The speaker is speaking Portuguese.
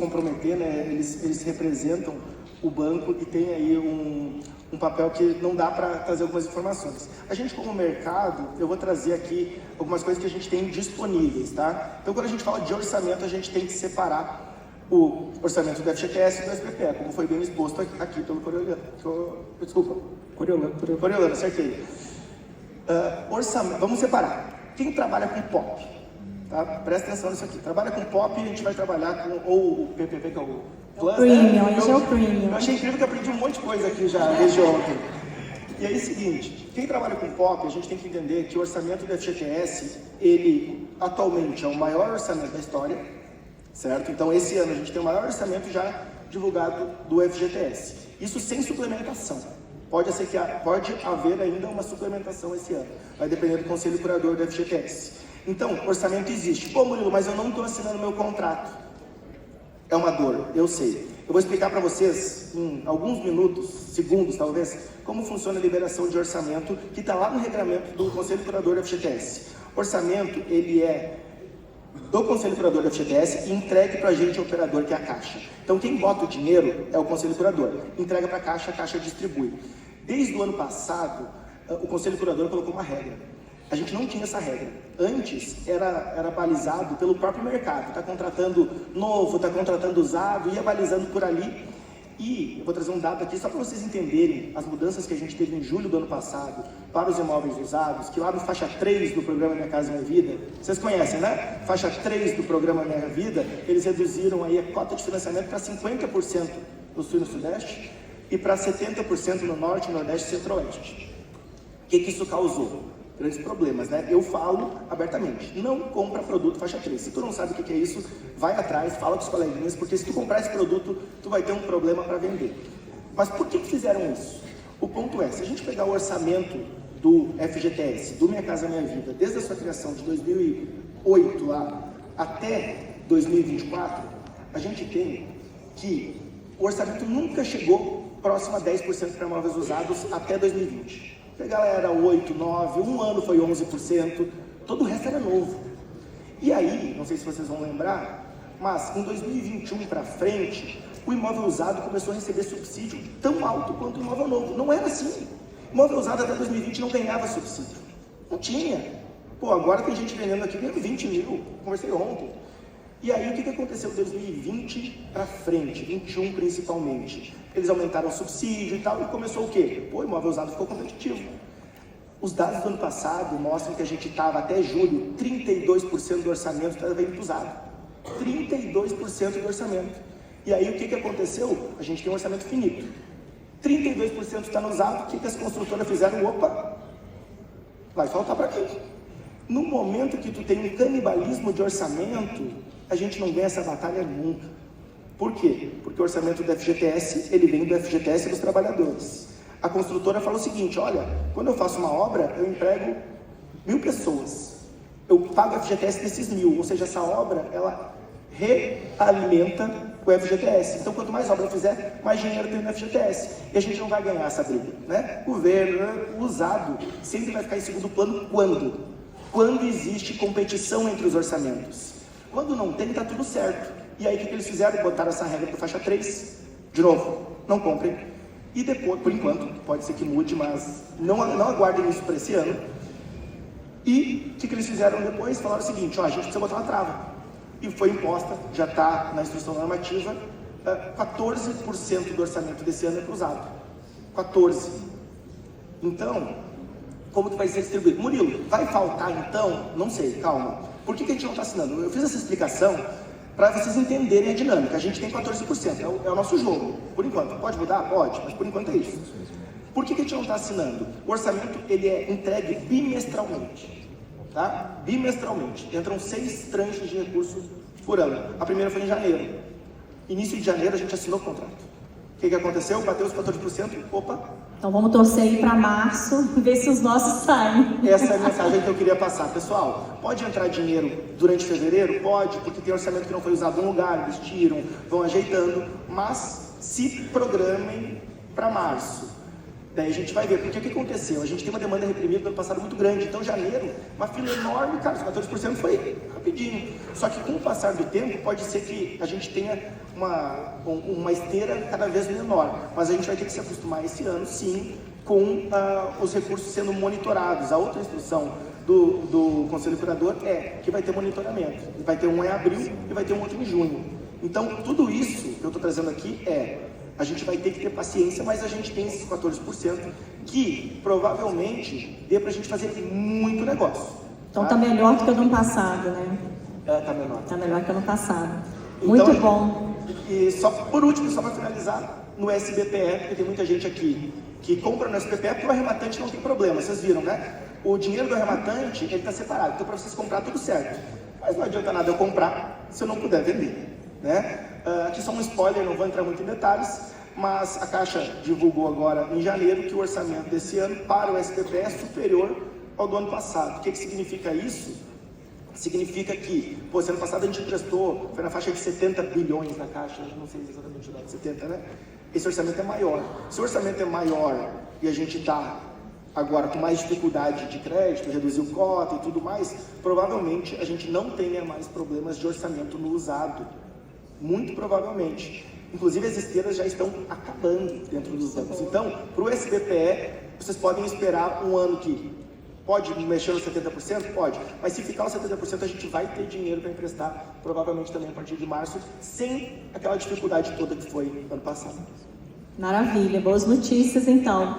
comprometer, né? Eles representam o banco e tem aí um papel que não dá para trazer algumas informações. A gente, como mercado, eu vou trazer aqui algumas coisas que a gente tem disponíveis, tá? Então, quando a gente fala de orçamento, a gente tem que separar o orçamento do FGTS e do SPPE, como foi bem exposto aqui pelo Coriolano. Desculpa, Coriolano, acertei. Orçamento, vamos separar. Quem trabalha com POP, tá? Presta atenção nisso aqui. Trabalha com POP, a gente vai trabalhar com ou o PPP, que é o Plus, Premium, né? esse é o Premium. Eu achei incrível que eu aprendi um monte de coisa aqui já desde ontem. E aí, seguinte, quem trabalha com POP, a gente tem que entender que o orçamento do FGTS, ele atualmente é o maior orçamento da história, certo? Então, esse ano a gente tem o maior orçamento já divulgado do FGTS. Isso sem suplementação. Pode haver ainda uma suplementação esse ano. Vai depender do Conselho Curador do FGTS. Então, orçamento existe. Pô, Murilo, mas eu não estou assinando meu contrato. É uma dor, eu sei. Eu vou explicar para vocês, em alguns minutos, segundos talvez, como funciona a liberação de orçamento, que está lá no regramento do Conselho Curador do FGTS. Orçamento, ele é do Conselho Curador do FGTS e entregue para a agente operador, que é a Caixa. Então, quem bota o dinheiro é o Conselho Curador. Entrega para a Caixa distribui. Desde o ano passado, o Conselho Curador colocou uma regra. A gente não tinha essa regra. Antes, era balizado pelo próprio mercado. Está contratando novo, está contratando usado, ia balizando por ali. E eu vou trazer um dado aqui só para vocês entenderem as mudanças que a gente teve em julho do ano passado para os imóveis usados, que lá no faixa 3 do programa Minha Casa Minha Vida, vocês conhecem, né? Faixa 3 do programa Minha Vida, eles reduziram aí a cota de financiamento para 50% no sul e no sudeste e para 70% no norte, nordeste e centro-oeste. O que isso causou? Grandes problemas, né? Eu falo abertamente, não compra produto faixa 3. Se tu não sabe o que é isso, vai atrás, fala com os coleguinhas, porque se tu comprar esse produto, tu vai ter um problema para vender. Mas por que fizeram isso? O ponto é, se a gente pegar o orçamento do FGTS, do Minha Casa Minha Vida, desde a sua criação de 2008 lá até 2024, a gente tem que o orçamento nunca chegou próximo a 10% para imóveis usados até 2020. A galera era 8, 9, um ano foi 11%, todo o resto era novo. E aí, não sei se vocês vão lembrar, mas em 2021 para frente, o imóvel usado começou a receber subsídio tão alto quanto o imóvel novo. Não era assim. O imóvel usado até 2020 não ganhava subsídio. Não tinha. Pô, agora tem gente vendendo aqui ganhando 20 mil, conversei ontem. E aí, o que aconteceu de 2020 para frente, 21 principalmente? Eles aumentaram o subsídio e tal, e começou o quê? Pô, o imóvel usado ficou competitivo. Os dados do ano passado mostram que a gente estava, até julho, 32% do orçamento estava indo para usado. 32% do orçamento. E aí, o que aconteceu? A gente tem um orçamento finito. 32% está no usado, o que as construtoras fizeram? Opa, vai faltar para quem? No momento que tu tem um canibalismo de orçamento, a gente não ganha essa batalha nunca. Por quê? Porque o orçamento do FGTS, ele vem do FGTS dos trabalhadores. A construtora fala o seguinte, olha, quando eu faço uma obra, eu emprego 1.000 pessoas. Eu pago o FGTS desses 1.000, ou seja, essa obra, ela realimenta o FGTS. Então, quanto mais obra eu fizer, mais dinheiro tem no FGTS. E a gente não vai ganhar essa briga, né? O governo, o usado, sempre vai ficar em segundo plano quando? Quando existe competição entre os orçamentos. Quando não tem, tá tudo certo. E aí, o que eles fizeram? Botaram essa regra para faixa 3. De novo, não comprem. E depois, por enquanto, pode ser que mude, mas não aguardem isso para esse ano. E o que eles fizeram depois? Falaram o seguinte, ó, a gente precisa botar uma trava. E foi imposta, já está na instrução normativa, 14% do orçamento desse ano é para usado. 14%. Então, como que vai ser distribuído? Murilo, vai faltar então? Não sei, calma. Por que a gente não está assinando? Eu fiz essa explicação para vocês entenderem a dinâmica. A gente tem 14%, é o nosso jogo, por enquanto. Pode mudar? Pode, mas por enquanto é isso. Por que a gente não está assinando? O orçamento, ele é entregue bimestralmente, tá? Bimestralmente. Entram 6 tranches de recursos por ano. A primeira foi em janeiro. Início de janeiro a gente assinou o contrato. O que aconteceu? Bateu os 14%, opa. Então vamos torcer aí para março, ver se os nossos saem. Essa é a mensagem que eu queria passar. Pessoal, pode entrar dinheiro durante fevereiro? Pode, porque tem orçamento que não foi usado em um lugar, eles tiram, vão ajeitando, mas se programem para março. Daí a gente vai ver, porque o que aconteceu? A gente tem uma demanda reprimida no ano passado muito grande, então janeiro, uma fila enorme, cara, os 14% foi rapidinho. Só que com o passar do tempo, pode ser que a gente tenha uma esteira cada vez menor, mas a gente vai ter que se acostumar esse ano, sim, com os recursos sendo monitorados. A outra instrução do Conselho Curador é que vai ter monitoramento. Vai ter um em abril e vai ter um outro em junho. Então, tudo isso que eu estou trazendo aqui a gente vai ter que ter paciência, mas a gente tem esses 14% que provavelmente dê para a gente fazer muito negócio. Então tá melhor do que o do ano passado, né? Tá menor. Tá melhor que o ano passado. Então, Muito bom. E só por último, só para finalizar, no SBPE, porque tem muita gente aqui que compra no SBPE porque o arrematante não tem problema, vocês viram, né? O dinheiro do arrematante, ele está separado, então para vocês comprar tudo certo. Mas não adianta nada eu comprar se eu não puder vender, né? Aqui só um spoiler, não vou entrar muito em detalhes, mas a Caixa divulgou agora em janeiro que o orçamento desse ano para o SBPE é superior ao do ano passado. O que significa isso? Significa que, ano passado a gente emprestou, foi na faixa de 70 bilhões na Caixa, não sei exatamente o dado, 70, né? Esse orçamento é maior. Se o orçamento é maior e a gente está agora com mais dificuldade de crédito, reduziu cota e tudo mais, provavelmente a gente não tenha mais problemas de orçamento no usado. Muito provavelmente. Inclusive as esteiras já estão acabando dentro dos bancos. Então, para o SBPE, vocês podem esperar um ano que pode mexer nos 70%? Pode. Mas se ficar os 70%, a gente vai ter dinheiro para emprestar, provavelmente também a partir de março, sem aquela dificuldade toda que foi ano passado. Maravilha, boas notícias então.